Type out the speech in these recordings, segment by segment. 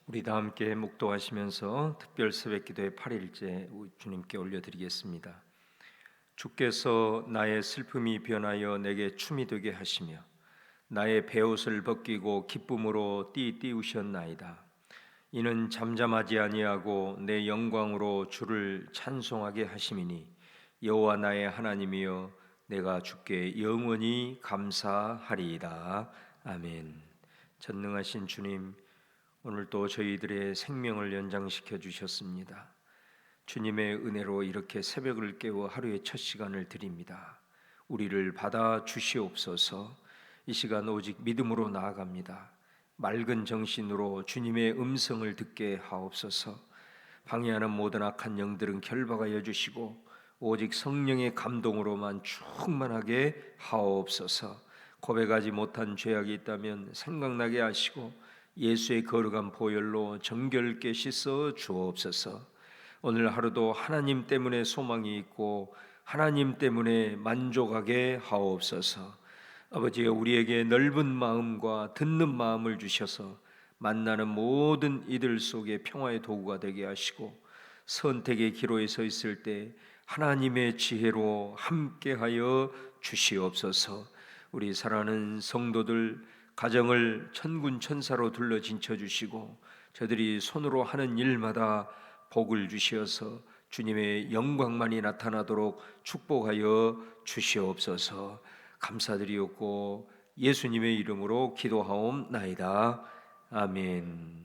우리 다 함께 묵도하시면서 특별 새벽 기도의 8일째 주님께 올려드리겠습니다. 주께서 나의 슬픔이 변하여 내게 춤이 되게 하시며 나의 베옷을 벗기고 기쁨으로 띠우셨나이다. 이는 잠잠하지 아니하고 내 영광으로 주를 찬송하게 하심이니 여호와 나의 하나님이여 내가 주께 영원히 감사하리이다. 아멘. 전능하신 주님, 오늘도 저희들의 생명을 연장시켜 주셨습니다. 주님의 은혜로 이렇게 새벽을 깨워 하루의 첫 시간을 드립니다. 우리를 받아 주시옵소서. 이 시간 오직 믿음으로 나아갑니다. 맑은 정신으로 주님의 음성을 듣게 하옵소서. 방해하는 모든 악한 영들은 결박하여 주시고 오직 성령의 감동으로만 충만하게 하옵소서. 고백하지 못한 죄악이 있다면 생각나게 하시고 예수의 거룩한 보혈로 정결케 씻어 주옵소서. 오늘 하루도 하나님 때문에 소망이 있고 하나님 때문에 만족하게 하옵소서. 아버지여, 우리에게 넓은 마음과 듣는 마음을 주셔서 만나는 모든 이들 속에 평화의 도구가 되게 하시고 선택의 기로에 서 있을 때 하나님의 지혜로 함께하여 주시옵소서. 우리 사랑하는 성도들 가정을 천군 천사로 둘러 진쳐 주시고 저들이 손으로 하는 일마다 복을 주시어서 주님의 영광만이 나타나도록 축복하여 주시옵소서. 감사드리옵고 예수님의 이름으로 기도하옵나이다. 아멘.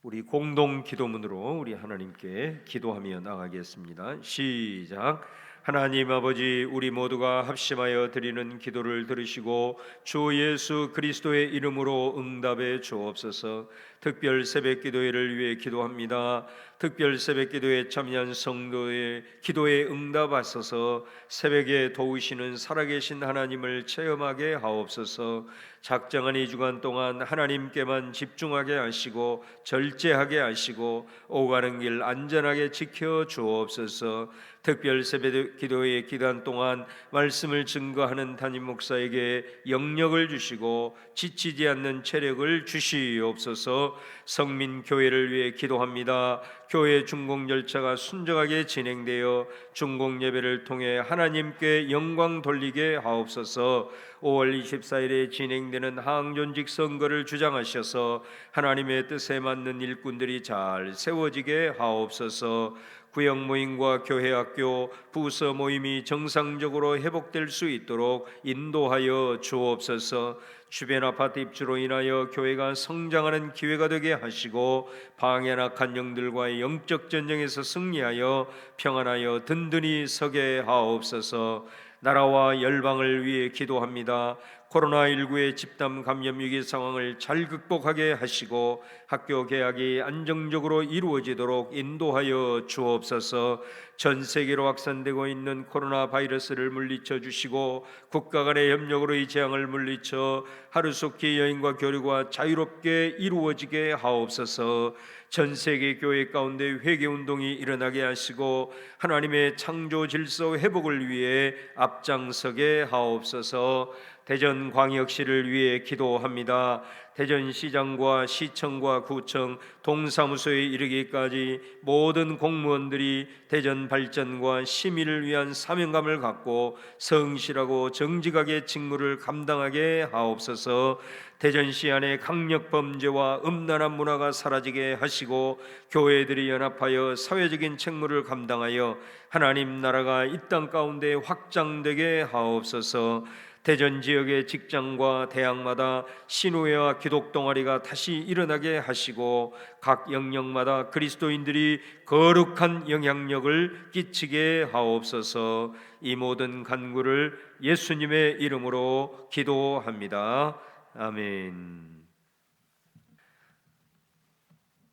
우리 공동 기도문으로 우리 하나님께 기도하며 나가겠습니다. 시작. 하나님 아버지, 우리 모두가 합심하여 드리는 기도를 들으시고 주 예수 그리스도의 이름으로 응답해 주옵소서. 특별 새벽 기도회를 위해 기도합니다. 특별 새벽 기도에 참여한 성도의 기도에 응답하소서. 새벽에 도우시는 살아계신 하나님을 체험하게 하옵소서. 작정한 이 주간 동안 하나님께만 집중하게 하시고 절제하게 하시고 오가는 길 안전하게 지켜 주옵소서. 특별 새벽 기도의 기간 동안 말씀을 증거하는 담임 목사에게 영력을 주시고 지치지 않는 체력을 주시옵소서. 성민 교회를 위해 기도합니다. 교회 중공 열차가 순정하게 진행되어 중공 예배를 통해 하나님께 영광 돌리게 하옵소서. 5월 24일에 진행되는 항존직 선거를 주장하셔서 하나님의 뜻에 맞는 일꾼들이 잘 세워지게 하옵소서. 구역 모임과 교회 학교, 부서 모임이 정상적으로 회복될 수 있도록 인도하여 주옵소서. 주변 아파트 입주로 인하여 교회가 성장하는 기회가 되게 하시고 방해나 악한 영들과의 영적 전쟁에서 승리하여 평안하여 든든히 서게 하옵소서. 나라와 열방을 위해 기도합니다. 코로나19의 집단 감염 위기 상황을 잘 극복하게 하시고 학교 개학이 안정적으로 이루어지도록 인도하여 주옵소서. 전 세계로 확산되고 있는 코로나 바이러스를 물리쳐 주시고 국가 간의 협력으로 이 재앙을 물리쳐 하루속히 여행과 교류가 자유롭게 이루어지게 하옵소서. 전 세계 교회 가운데 회개 운동이 일어나게 하시고 하나님의 창조 질서 회복을 위해 앞장서게 하옵소서. 대전 광역시를 위해 기도합니다. 대전시장과 시청과 구청, 동사무소에 이르기까지 모든 공무원들이 대전 발전과 시민을 위한 사명감을 갖고 성실하고 정직하게 직무를 감당하게 하옵소서. 대전시 안에 강력 범죄와 음란한 문화가 사라지게 하시고 교회들이 연합하여 사회적인 책무를 감당하여 하나님 나라가 이 땅 가운데 확장되게 하옵소서. 대전 지역의 직장과 대학마다 신우회와 기독 동아리가 다시 일어나게 하시고 각 영역마다 그리스도인들이 거룩한 영향력을 끼치게 하옵소서. 이 모든 간구를 예수님의 이름으로 기도합니다. 아멘.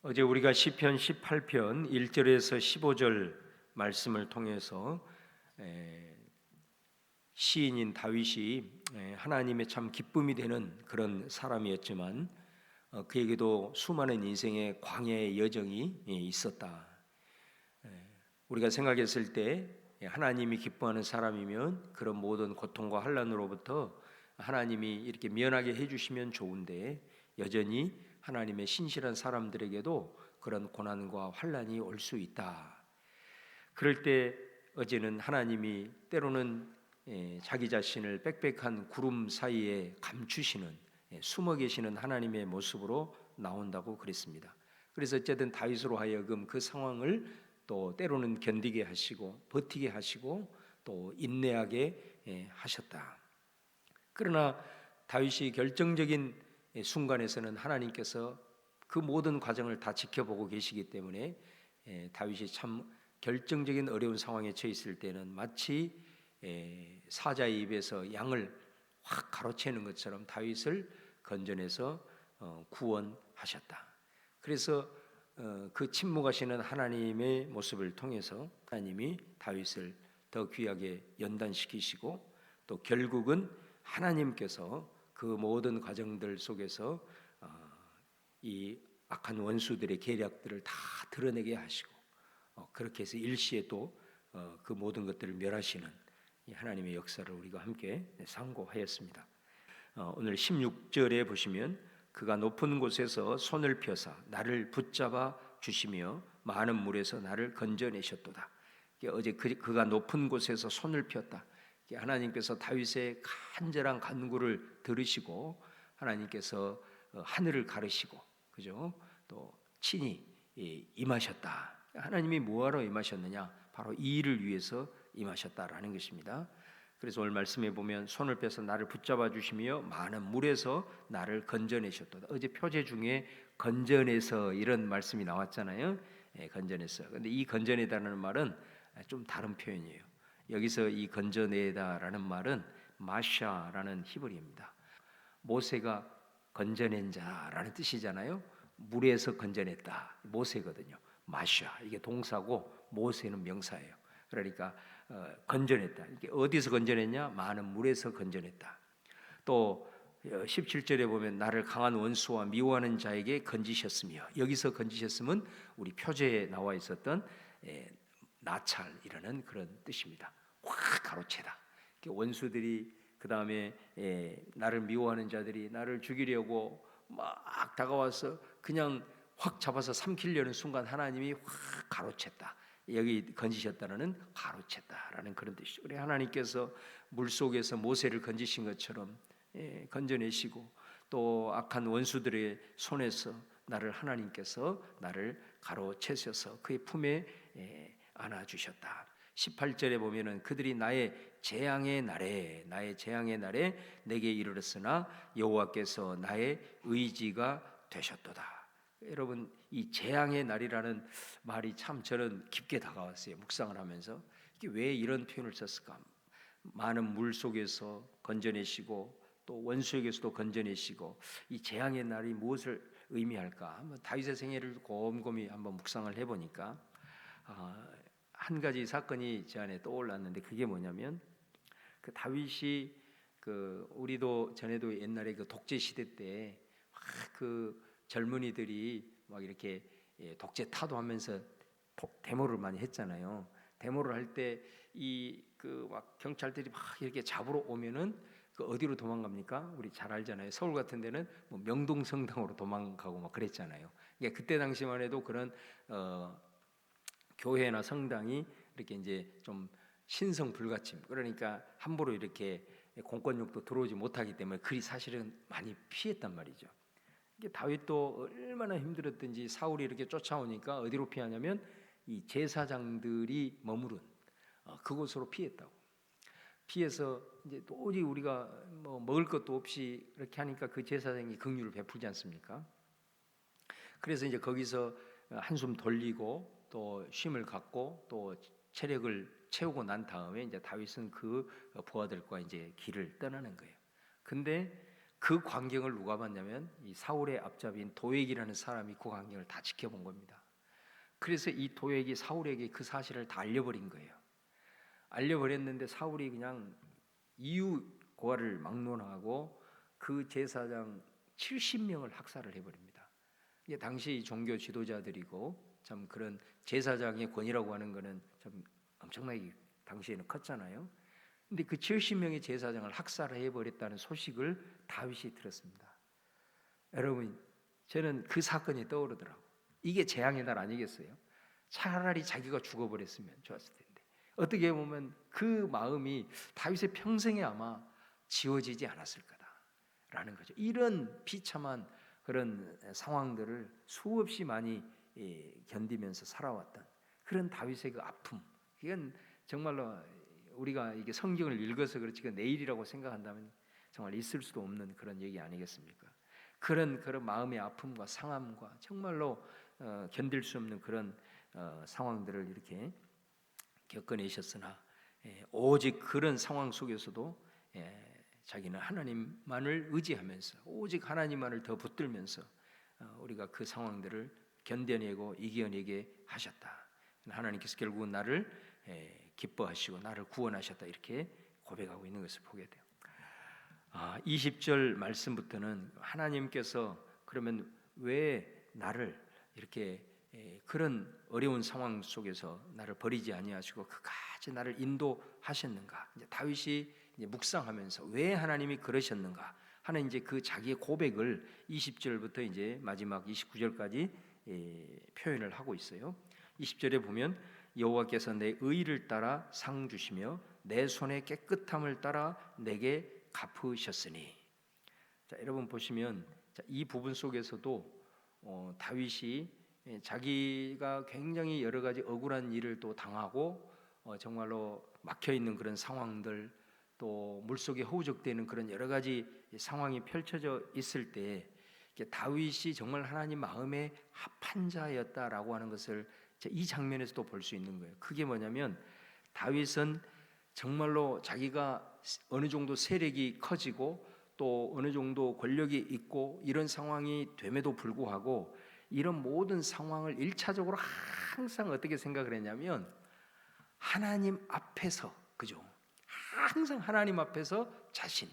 어제 우리가 시편 18편 1절에서 15절 말씀을 통해서 시인인 다윗이 하나님의 참 기쁨이 되는 그런 사람이었지만 그에게도 수많은 인생의 광야의 여정이 있었다. 우리가 생각했을 때 하나님이 기뻐하는 사람이면 그런 모든 고통과 환난으로부터 하나님이 이렇게 면하게 해주시면 좋은데 여전히 하나님의 신실한 사람들에게도 그런 고난과 환난이 올 수 있다. 그럴 때 어제는 하나님이 때로는 자기 자신을 빽빽한 구름 사이에 감추시는, 숨어 계시는 하나님의 모습으로 나온다고 그랬습니다. 그래서 어쨌든 다윗으로 하여금 그 상황을 또 때로는 견디게 하시고 버티게 하시고 또 인내하게 하셨다. 그러나 다윗이 결정적인 순간에서는 하나님께서 그 모든 과정을 다 지켜보고 계시기 때문에 다윗이 참 결정적인 어려운 상황에 처해 있을 때는 마치 사자의 입에서 양을 확 가로채는 것처럼 다윗을 건져내서 구원하셨다. 그래서 그 침묵하시는 하나님의 모습을 통해서 하나님이 다윗을 더 귀하게 연단시키시고 또 결국은 하나님께서 그 모든 과정들 속에서 이 악한 원수들의 계략들을 다 드러내게 하시고 그렇게 해서 일시에 또 그 모든 것들을 멸하시는 이 하나님의 역사를 우리가 함께 상고하였습니다. 오늘 16절에 보시면 그가 높은 곳에서 손을 펴사 나를 붙잡아 주시며 많은 물에서 나를 건져내셨도다. 어제 그가 높은 곳에서 손을 폈다. 하나님께서 다윗의 간절한 간구를 들으시고 하나님께서 하늘을 가르시고 그죠? 또 친히 임하셨다. 하나님이 뭐하러 임하셨느냐? 바로 이 일을 위해서 임하셨다라는 것입니다. 그래서 오늘 말씀에 보면 손을 펴서 나를 붙잡아 주시며 많은 물에서 나를 건져내셨도다. 어제 표제 중에 건져내서 이런 말씀이 나왔잖아요. 건져내서. 근데 이 건져내다라는 말은 좀 다른 표현이에요. 여기서 이 건져내다라는 말은 마샤라는 히브리어입니다. 모세가 건져낸 자라는 뜻이잖아요. 물에서 건져냈다. 모세거든요. 마샤 이게 동사고 모세는 명사예요. 그러니까 건져냈다. 이게 어디서 건져냈냐? 많은 물에서 건져냈다. 또 17절에 보면 나를 강한 원수와 미워하는 자에게 건지셨으며 여기서 건지셨음은 우리 표제에 나와 있었던 나찰이라는 그런 뜻입니다. 확 가로채다. 원수들이 그 다음에 나를 미워하는 자들이 나를 죽이려고 막 다가와서 그냥 확 잡아서 삼키려는 순간 하나님이 확 가로챘다. 여기 건지셨다는 가로챘다라는 그런 뜻이죠. 우리 하나님께서 물 속에서 모세를 건지신 것처럼 건져내시고 또 악한 원수들의 손에서 나를 하나님께서 나를 가로채셔서 그의 품에 안아주셨다. 18절에 보면은 그들이 나의 재앙의 날에 내게 이르렀으나 여호와께서 나의 의지가 되셨도다. 여러분 이 재앙의 날이라는 말이 참 저는 깊게 다가왔어요. 묵상을 하면서 이게 왜 이런 표현을 썼을까? 많은 물 속에서 건져내시고 또 원수에게서도 건져내시고 이 재앙의 날이 무엇을 의미할까? 한번 다윗의 생애를 곰곰이 한번 묵상을 해보니까 한 가지 사건이 제 안에 떠올랐는데 그게 뭐냐면 그 다윗이 그 우리도 전에도 옛날에 그 독재 시대 때 그 젊은이들이 막 이렇게 독재 타도하면서 데모를 많이 했잖아요. 데모를 할 때 이 그 막 경찰들이 막 이렇게 잡으러 오면은 그 어디로 도망갑니까? 우리 잘 알잖아요. 서울 같은 데는 뭐 명동성당으로 도망가고 막 그랬잖아요. 그러니까 그때 당시만 해도 그런 교회나 성당이 이렇게 이제 좀 신성 불가침 그러니까 함부로 이렇게 공권력도 들어오지 못하기 때문에 그리 사실은 많이 피했단 말이죠. 이게 다윗도 얼마나 힘들었든지 사울이 이렇게 쫓아오니까 어디로 피하냐면 이 제사장들이 머무른 그곳으로 피했다고. 피해서 이제 도저히 우리가 뭐 먹을 것도 없이 이렇게 하니까 그 제사장이 긍휼을 베풀지 않습니까? 그래서 이제 거기서 한숨 돌리고 또 쉼을 갖고 또 체력을 채우고 난 다음에 이제 다윗은 그 부하들과 이제 길을 떠나는 거예요. 근데 그 광경을 누가 봤냐면 이 사울의 앞잡이인 도액이라는 사람이 그 광경을 다 지켜본 겁니다. 그래서 이 도액이 사울에게 그 사실을 다 알려버린 거예요. 알려버렸는데 사울이 그냥 이유 고하를 막론하고 그 제사장 70명을 학살을 해버립니다. 이게 당시 종교 지도자들이고 참 그런 제사장의 권위라고 하는 거는 참 엄청나게 당시에는 컸잖아요. 근데 그 70명의 제사장을 학살해 버렸다는 소식을 다윗이 들었습니다. 여러분 저는 그 사건이 떠오르더라고. 이게 재앙의 날 아니겠어요? 차라리 자기가 죽어버렸으면 좋았을 텐데. 어떻게 보면 그 마음이 다윗의 평생에 아마 지워지지 않았을 거다라는 거죠. 이런 비참한 그런 상황들을 수없이 많이 견디면서 살아왔던 그런 다윗의 그 아픔, 이건 정말로 우리가 이게 성경을 읽어서 그렇지 그 내일이라고 생각한다면 정말 있을 수도 없는 그런 얘기 아니겠습니까? 그런 마음의 아픔과 상함과 정말로 견딜 수 없는 그런 상황들을 이렇게 겪어내셨으나 오직 그런 상황 속에서도 자기는 하나님만을 의지하면서 오직 하나님만을 더 붙들면서 우리가 그 상황들을 견뎌내고 이겨내게 하셨다. 하나님께서 결국은 나를 기뻐하시고 나를 구원하셨다 이렇게 고백하고 있는 것을 보게 돼요. 20절 말씀부터는 하나님께서 그러면 왜 나를 이렇게 그런 어려운 상황 속에서 나를 버리지 아니하시고 그까지 나를 인도하셨는가? 이제 다윗이 이제 묵상하면서 왜 하나님이 그러셨는가 하는 이제 그 자기의 고백을 20절부터 이제 마지막 29절까지 표현을 하고 있어요. 20절에 보면 여호와께서 내 의를 따라 상 주시며 내 손의 깨끗함을 따라 내게 갚으셨으니. 자, 여러분 보시면 이 부분 속에서도 다윗이 자기가 굉장히 여러 가지 억울한 일을 또 당하고 정말로 막혀 있는 그런 상황들 또 물속에 허우적대는 그런 여러 가지 상황이 펼쳐져 있을 때 다윗이 정말 하나님 마음에 합한 자였다라고 하는 것을 이 장면에서도 볼 수 있는 거예요. 그게 뭐냐면 다윗은 정말로 자기가 어느 정도 세력이 커지고 또 어느 정도 권력이 있고 이런 상황이 됨에도 불구하고 이런 모든 상황을 1차적으로 항상 어떻게 생각을 했냐면 하나님 앞에서, 그죠? 항상 하나님 앞에서 자신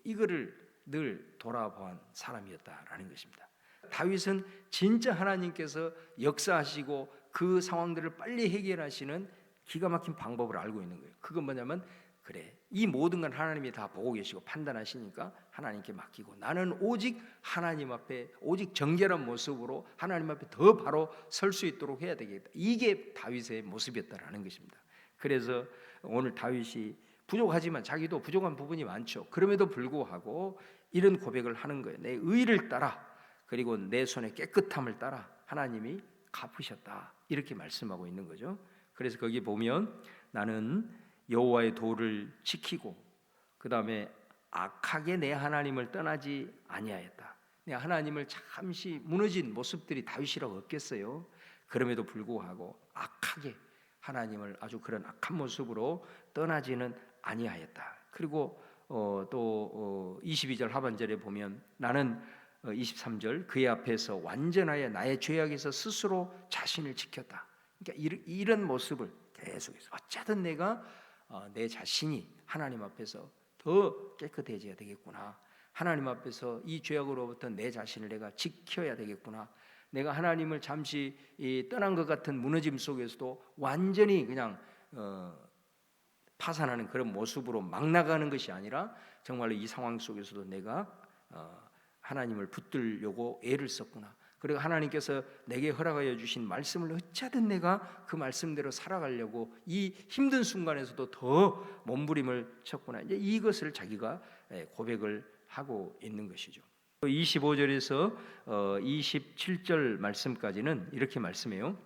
이거를 늘 돌아본 사람이었다라는 것입니다. 다윗은 진짜 하나님께서 역사하시고 그 상황들을 빨리 해결하시는 기가 막힌 방법을 알고 있는 거예요. 그건 뭐냐면 그래, 이 모든 건 하나님이 다 보고 계시고 판단하시니까 하나님께 맡기고 나는 오직 하나님 앞에 오직 정결한 모습으로 하나님 앞에 더 바로 설 수 있도록 해야 되겠다. 이게 다윗의 모습이었다라는 것입니다. 그래서 오늘 다윗이 부족하지만 자기도 부족한 부분이 많죠. 그럼에도 불구하고 이런 고백을 하는 거예요. 내 의를 따라 그리고 내 손의 깨끗함을 따라 하나님이 갚으셨다. 이렇게 말씀하고 있는 거죠. 그래서 거기 보면 나는 여호와의 도를 지키고 그 다음에 악하게 내 하나님을 떠나지 아니하였다. 내 하나님을 잠시 무너진 모습들이 다윗이라고 없겠어요. 그럼에도 불구하고 악하게 하나님을 아주 그런 악한 모습으로 떠나지는 아니하였다. 그리고 또 22절 하반절에 보면 나는 23절 그의 앞에서 완전하여 나의 죄악에서 스스로 자신을 지켰다. 그러니까 이런 모습을 계속해서 어쨌든 내가 내 자신이 하나님 앞에서 더 깨끗해져야 되겠구나. 하나님 앞에서 이 죄악으로부터 내 자신을 내가 지켜야 되겠구나. 내가 하나님을 잠시 떠난 것 같은 무너짐 속에서도 완전히 그냥 파산하는 그런 모습으로 막 나가는 것이 아니라 정말로 이 상황 속에서도 내가 하나님을 붙들려고 애를 썼구나. 그리고 하나님께서 내게 허락하여 주신 말씀을 어찌하든 내가 그 말씀대로 살아가려고 이 힘든 순간에서도 더 몸부림을 쳤구나. 이제 이것을 자기가 고백을 하고 있는 것이죠. 25절에서 27절 말씀까지는 이렇게 말씀해요.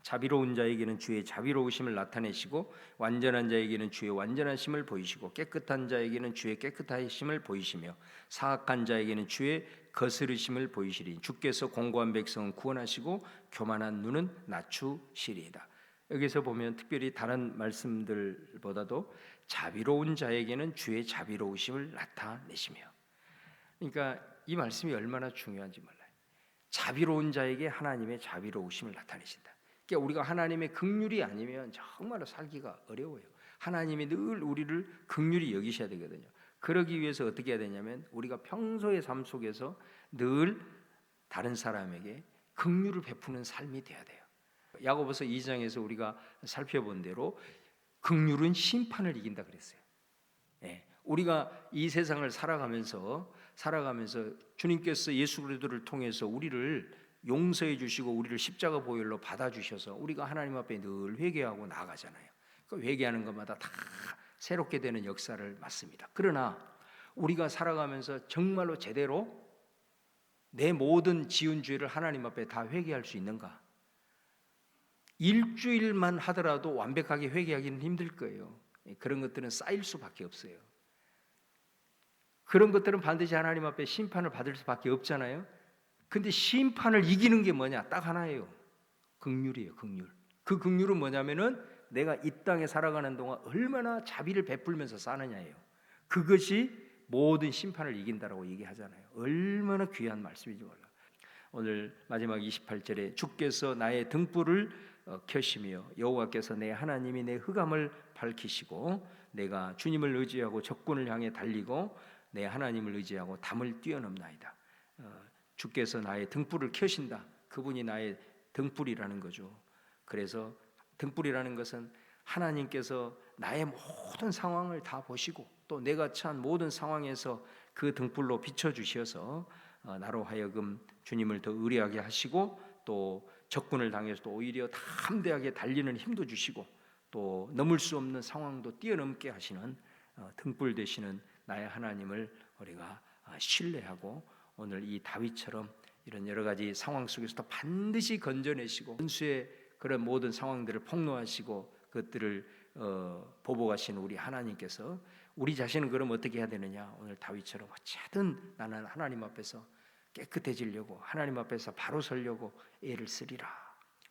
자비로운 자에게는 주의 자비로우심을 나타내시고 완전한 자에게는 주의 완전하심을 보이시고 깨끗한 자에게는 주의 깨끗하심을 보이시며 사악한 자에게는 주의 거스르심을 보이시리니 주께서 공고한 백성은 구원하시고 교만한 눈은 낮추시리이다. 여기서 보면 특별히 다른 말씀들보다도 자비로운 자에게는 주의 자비로우심을 나타내시며, 그러니까 이 말씀이 얼마나 중요한지 몰라요. 자비로운 자에게 하나님의 자비로우심을 나타내신다. 그러니까 우리가 하나님의 긍휼이 아니면 정말로 살기가 어려워요. 하나님이 늘 우리를 긍휼히 여기셔야 되거든요. 그러기 위해서 어떻게 해야 되냐면 우리가 평소의 삶 속에서 늘 다른 사람에게 긍휼을 베푸는 삶이 돼야 돼요. 야고보서 2장에서 우리가 살펴본 대로 긍휼은 심판을 이긴다 그랬어요. 우리가 이 세상을 살아가면서 살아가면서 주님께서 예수 그리스도를 통해서 우리를 용서해 주시고 우리를 십자가 보혈로 받아주셔서 우리가 하나님 앞에 늘 회개하고 나아가잖아요. 그 회개하는 것마다 다 새롭게 되는 역사를 맞습니다. 그러나 우리가 살아가면서 정말로 제대로 내 모든 지은 죄를 하나님 앞에 다 회개할 수 있는가? 일주일만 하더라도 완벽하게 회개하기는 힘들 거예요. 그런 것들은 쌓일 수밖에 없어요. 그런 것들은 반드시 하나님 앞에 심판을 받을 수밖에 없잖아요. 근데 심판을 이기는 게 뭐냐? 딱 하나예요. 긍휼이에요, 긍휼. 그 긍휼은 뭐냐면은 내가 이 땅에 살아가는 동안 얼마나 자비를 베풀면서 사느냐예요. 그것이 모든 심판을 이긴다라고 얘기하잖아요. 얼마나 귀한 말씀이지 몰라. 오늘 마지막 28절에 주께서 나의 등불을 켜시며 여호와께서 내 하나님이 내 흑암을 밝히시고 내가 주님을 의지하고 적군을 향해 달리고 내 하나님을 의지하고 담을 뛰어넘나이다. 주께서 나의 등불을 켜신다. 그분이 나의 등불이라는 거죠. 그래서 등불이라는 것은 하나님께서 나의 모든 상황을 다 보시고 또 내가 처한 모든 상황에서 그 등불로 비춰주셔서 나로 하여금 주님을 더 의뢰하게 하시고 또 적군을 당해서도 오히려 담대하게 달리는 힘도 주시고 또 넘을 수 없는 상황도 뛰어넘게 하시는 등불 되시는 나의 하나님을 우리가 신뢰하고 오늘 이 다윗처럼 이런 여러 가지 상황 속에서도 반드시 건져내시고 원수의 그런 모든 상황들을 폭로하시고 그것들을 보복하시는 우리 하나님께서 우리 자신은 그럼 어떻게 해야 되느냐? 오늘 다윗처럼 어찌하든 나는 하나님 앞에서 깨끗해지려고 하나님 앞에서 바로 서려고 애를 쓰리라.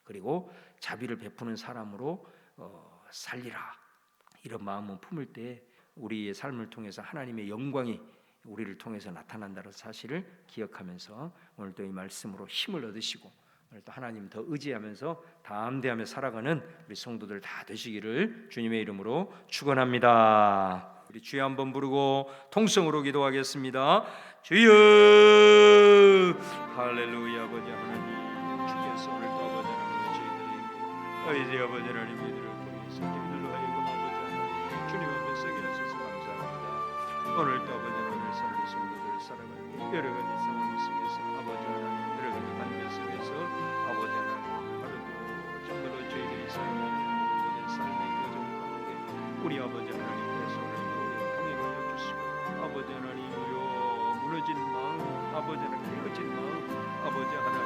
그리고 자비를 베푸는 사람으로 살리라. 이런 마음을 품을 때 우리의 삶을 통해서 하나님의 영광이 우리를 통해서 나타난다는 사실을 기억하면서 오늘 또 이 말씀으로 힘을 얻으시고 오늘 또 하나님 더 의지하면서 담대하며 살아가는 우리 성도들 다 되시기를 주님의 이름으로 축원합니다. 우리 주여 한번 부르고 통성으로 기도하겠습니다. 주여 할렐루야. 아버지 하나님 주께서 오늘 또 아버지 하나님 저희들이 아버지 하나님 이들을 통해서 저희들로 하여금 아버지 하나님 주님 앞에 서게 하셔서 감사합니다. 오늘 또 아버지 하나님 살릴 성도들 살아가는 여러 가지 상황 속에서 아버지 하나님 여러 가지 관계 속에서 아버지 하나님 하루도 정말로 저희들이 살아가는 모든 삶의 여정 가운데 우리 아버지 하나님께서 오늘도 우리를 통행하여 주시고 아버지 하나님이여 무너진 마음 아버지 하나님 깨어진 마음 아버지 하나님